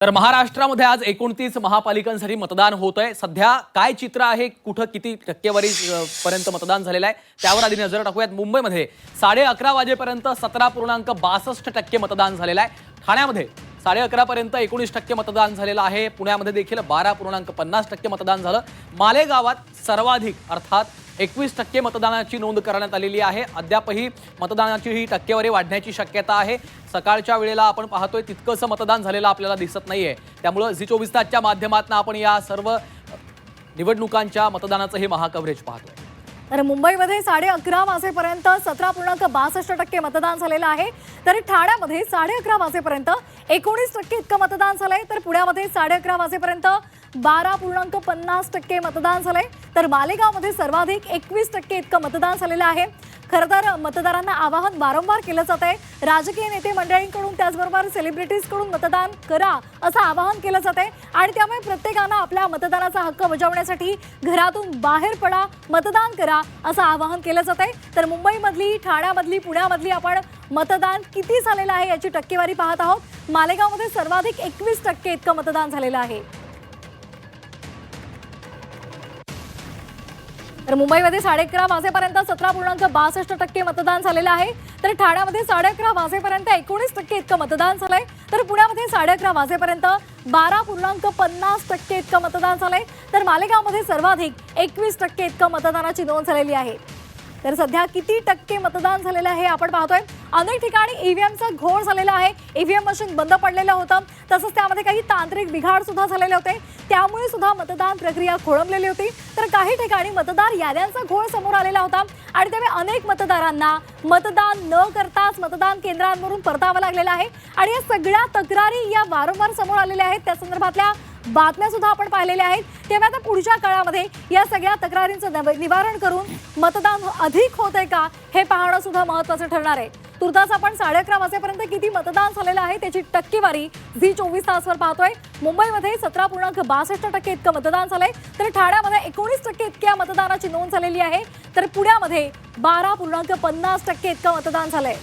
तर महाराष्ट्रामध्ये आज 29 महापालिकांसाठी मतदान होतंय। सध्या काय चित्र आहे, कुठं किती टक्केवारी पर्यंत मतदान झालेलं आहे त्यावर आधी नजर टाकूयात। मुंबईमध्ये 11:30 वाजेपर्यंत 17.62% मतदान झालेलं आहे। ठाण्यामध्ये 11:30 पर्यंत 19% मतदान झालेलं आहे। पुण्यामध्ये देखील 12.50% मतदान झालं। मालेगावात सर्वाधिक अर्थात 21% मतदानाची नोंद करण्यात आलेली आहे। अद्यापही मतदानाची ही टक्केवारी वाढण्याची शक्यता आहे। सकाळच्या वेळेला आपण पाहतोय तितकंसं मतदान झालेलं आपल्याला दिसत नाहीये। त्यामुळे झी 24 तासच्या माध्यमातून आपण या सर्व निवडणुकांच्या मतदानाचं हे महाकव्हरेज पाहतोय। तर मुंबईमध्ये 11:30 वाजेपर्यंत 17.62% मतदान झालेलं आहे। तर ठाण्यामध्ये 11:30 वाजेपर्यंत 19% इतकं मतदान झालंय। तर पुण्यामध्ये 11:30 वाजेपर्यंत 12.50% मतदान झालंय। तर मालेगावमध्ये सर्वाधिक 21% इतकं मतदान झालेलं आहे। खरं तर मतदारांना आवाहन वारंवार केलं जात आहे। राजकीय नेते मंडळींकडून त्याचबरोबर सेलिब्रिटीजकडून मतदान करा असं आवाहन केलं जात आहे आणि त्यामुळे प्रत्येकानं आपल्या मतदानाचा हक्क बजावण्यासाठी घरातून बाहेर पडा, मतदान करा असं आवाहन केलं जात आहे। तर मुंबईमधली, ठाण्यामधली, पुण्यामधली आपण मतदान किती झालेलं आहे याची टक्केवारी पाहत आहोत। मालेगावमध्ये सर्वाधिक 21% इतकं मतदान झालेलं आहे। तर मुंबईमध्ये 11:30 वाजेपर्यंत 17.62% मतदान झालेलं आहे। तर ठाण्यामध्ये 11:30 वाजेपर्यंत 19% इतकं मतदान झालंय। तर पुण्यामध्ये 11:30 वाजेपर्यंत 12.50% इतकं मतदान झालंय। तर मालेगावमध्ये सर्वाधिक 21% इतकं मतदानाची नोंद झालेली आहे। तर सध्या किती टक्के मतदान झालेलं आहे आपण पाहतोय। अनेक ठिकाणी ईव्हीएमचा घोळ झालेला आहे। ईव्हीएम मशीन बंद पडलेलं होतं, तसंच त्यामध्ये काही तांत्रिक बिघाड सुद्धा झालेले होते, त्यामुळे सुद्धा मतदान प्रक्रिया खोळंबलेली होती। तर काही ठिकाणी मतदार याद्यांचा घोळ समोर आलेला होता आणि त्यामुळे अनेक मतदारांना मतदान न करताच मतदान केंद्रांवरून परतावं लागलेलं आहे आणि या सगळ्या तक्रारी या वारंवार समोर आलेल्या आहेत। त्या संदर्भातल्या बातम्या सुद्धा आपण पाहिलेल्या आहेत। तेव्हा आता पुढच्या काळामध्ये या सगळ्या तक्रारींचं निवारण करून मतदान अधिक होतंय का हे पाहणं सुद्धा महत्त्वाचं ठरणार आहे। तुर्तास आपण 11:30 वाजेपर्यंत किती मतदान झालेलं आहे त्याची टक्केवारी झी 24 तासवर पाहतोय। मुंबईमध्ये 17.62% इतकं मतदान झालंय। तर ठाण्यामध्ये 19% इतक्या मतदानाची नोंद झालेली आहे। तर पुण्यामध्ये 12.50% इतकं मतदान झालंय।